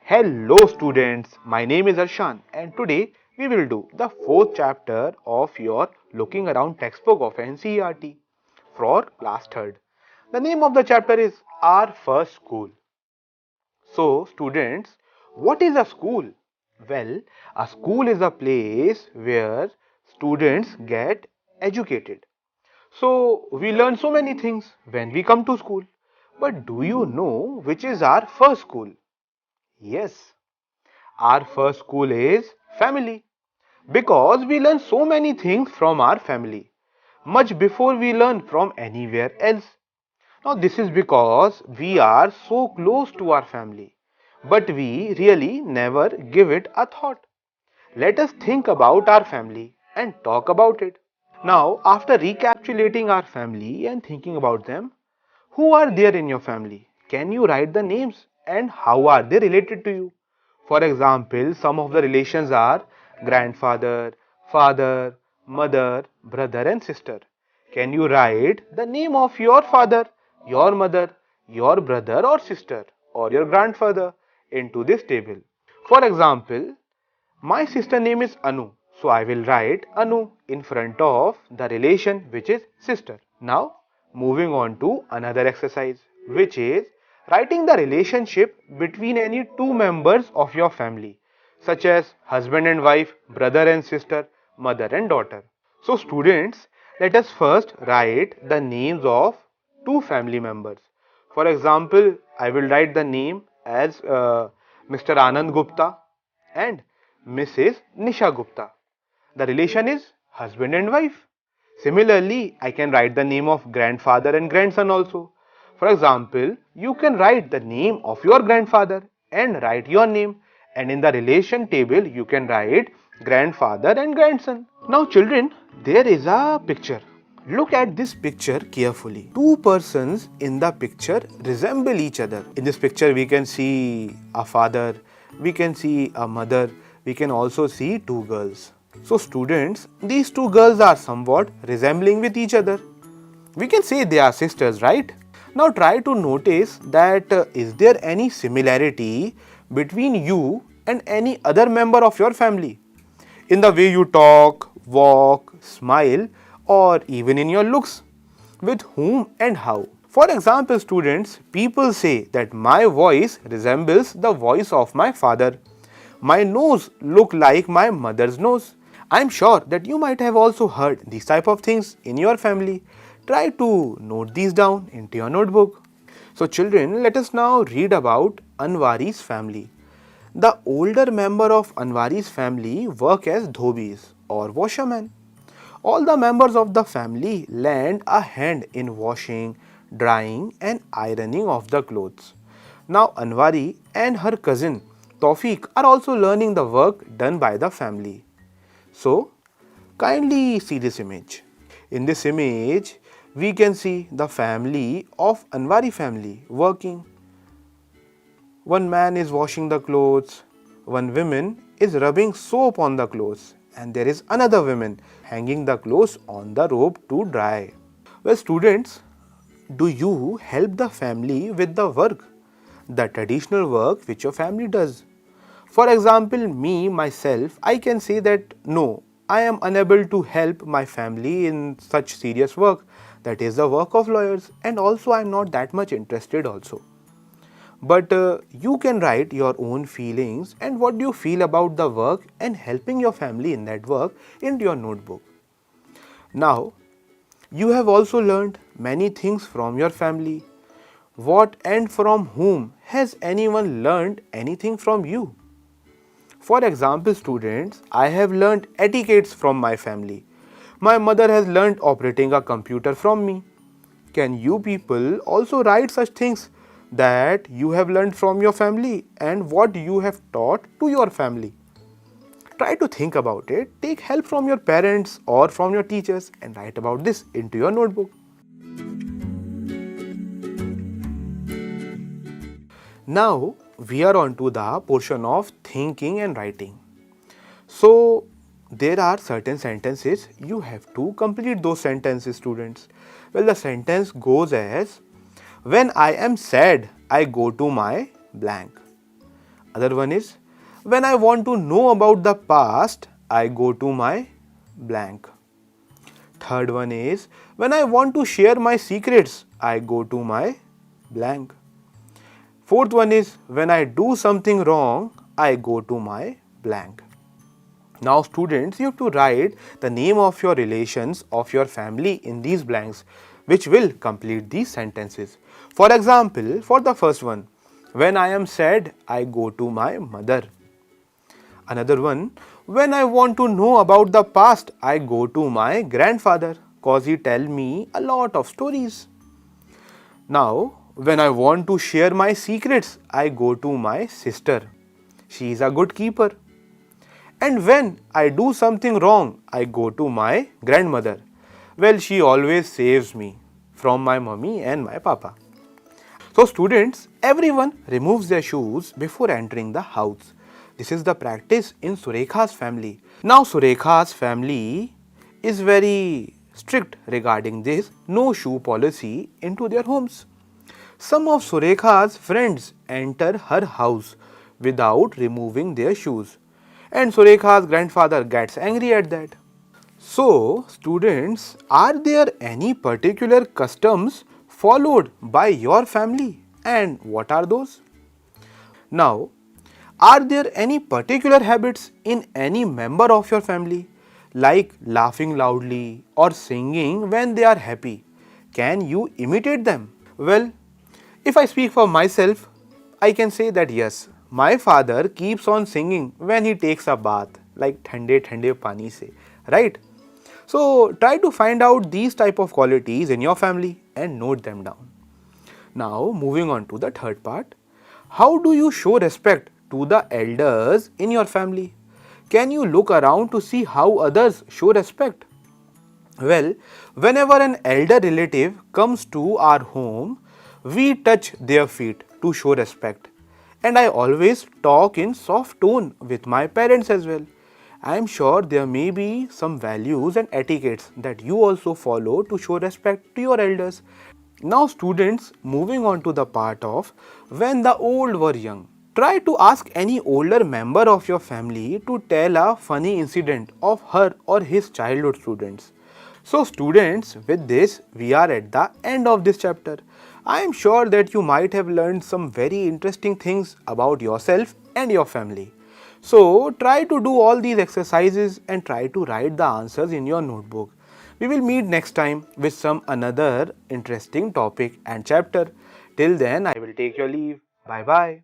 Hello students, my name is Arshan and today we will do the fourth chapter of your Looking Around textbook of NCERT for class 3rd. The name of the chapter is Our First School. So students, what is a school? Well, a school is a place where students get educated. So we learn so many things when we come to school. But do you know which is our first school? Yes, our first school is family because we learn so many things from our family much before we learn from anywhere else. Now, this is because we are so close to our family, but we really never give it a thought. Let us think about our family and talk about it. Now, after recapitulating our family and thinking about them, who are there in your family? Can you write the names and how are they related to you? For example, some of the relations are grandfather, father, mother, brother and sister. Can you write the name of your father, your mother, your brother or sister or your grandfather into this table? For example, my sister name is Anu, so I will write Anu in front of the relation which is sister. Now, moving on to another exercise which is writing the relationship between any two members of your family, such as husband and wife, brother and sister, mother and daughter. So, students, let us first write the names of two family members. For example, I will write the name as Mr. Anand Gupta and Mrs. Nisha Gupta. The relation is husband and wife. Similarly, I can write the name of grandfather and grandson also. For example, you can write the name of your grandfather and write your name, and in the relation table you can write grandfather and grandson. Now children, there is a picture. Look at this picture carefully. Two persons in the picture resemble each other. In this picture we can see a father, we can see a mother, we can also see two girls. So students, these two girls are somewhat resembling with each other. We can say they are sisters, right? Now try to notice that is there any similarity between you and any other member of your family? In the way you talk, walk, smile, or even in your looks. With whom and how? For example, students, people say that my voice resembles the voice of my father. My nose look like my mother's nose. I am sure that you might have also heard these type of things in your family. Try to note these down into your notebook. So children, let us now read about Anwari's family. The older member of Anwari's family work as dhobis or washermen. All the members of the family lend a hand in washing, drying and ironing of the clothes. Now Anwari and her cousin Tawfiq are also learning the work done by the family. So, kindly see this image. In this image, we can see the family of Anwari family working. One man is washing the clothes, one woman is rubbing soap on the clothes, and there is another woman hanging the clothes on the rope to dry. Well, students, do you help the family with the work, the traditional work which your family does? For example, myself, I can say that no, I am unable to help my family in such serious work. That is the work of lawyers, and also I am not that much interested also. But you can write your own feelings and what do you feel about the work and helping your family in that work into your notebook. Now, you have also learned many things from your family. What and from whom has anyone learned anything from you? For example, students, I have learned etiquettes from my family. My mother has learned operating a computer from me. Can you people also write such things that you have learned from your family and what you have taught to your family? Try to think about it, take help from your parents or from your teachers and write about this into your notebook. Now we are on to the portion of thinking and writing. So there are certain sentences, you have to complete those sentences, students. Well, the sentence goes as, when I am sad, I go to my blank. Other one is, when I want to know about the past, I go to my blank. Third one is, when I want to share my secrets, I go to my blank. Fourth one is, when I do something wrong, I go to my blank. Now students, you have to write the name of your relations of your family in these blanks, which will complete these sentences. For example, for the first one, when I am sad, I go to my mother. Another one, when I want to know about the past, I go to my grandfather cause he tell me a lot of stories. Now, when I want to share my secrets, I go to my sister. She is a good keeper. And when I do something wrong, I go to my grandmother. Well, she always saves me from my mummy and my papa. So students, everyone removes their shoes before entering the house. This is the practice in Surekha's family. Now Surekha's family is very strict regarding this no shoe policy into their homes. Some of Surekha's friends enter her house without removing their shoes, and Surekha's grandfather gets angry at that. So, students, are there any particular customs followed by your family, and what are those? Now, are there any particular habits in any member of your family, like laughing loudly or singing when they are happy? Can you imitate them? Well, if I speak for myself, I can say that yes, my father keeps on singing when he takes a bath, like thande thande pani se, right? So try to find out these type of qualities in your family and note them down. Now moving on to the third part, how do you show respect to the elders in your family? Can you look around to see how others show respect? Well, whenever an elder relative comes to our home, we touch their feet to show respect. And I always talk in soft tone with my parents as well. I am sure there may be some values and etiquettes that you also follow to show respect to your elders. Now students, moving on to the part of when the old were young. Try to ask any older member of your family to tell a funny incident of her or his childhood students. So students, with this we are at the end of this chapter. I am sure that you might have learned some very interesting things about yourself and your family. So try to do all these exercises and try to write the answers in your notebook. We will meet next time with some another interesting topic and chapter. Till then, I will take your leave. Bye bye.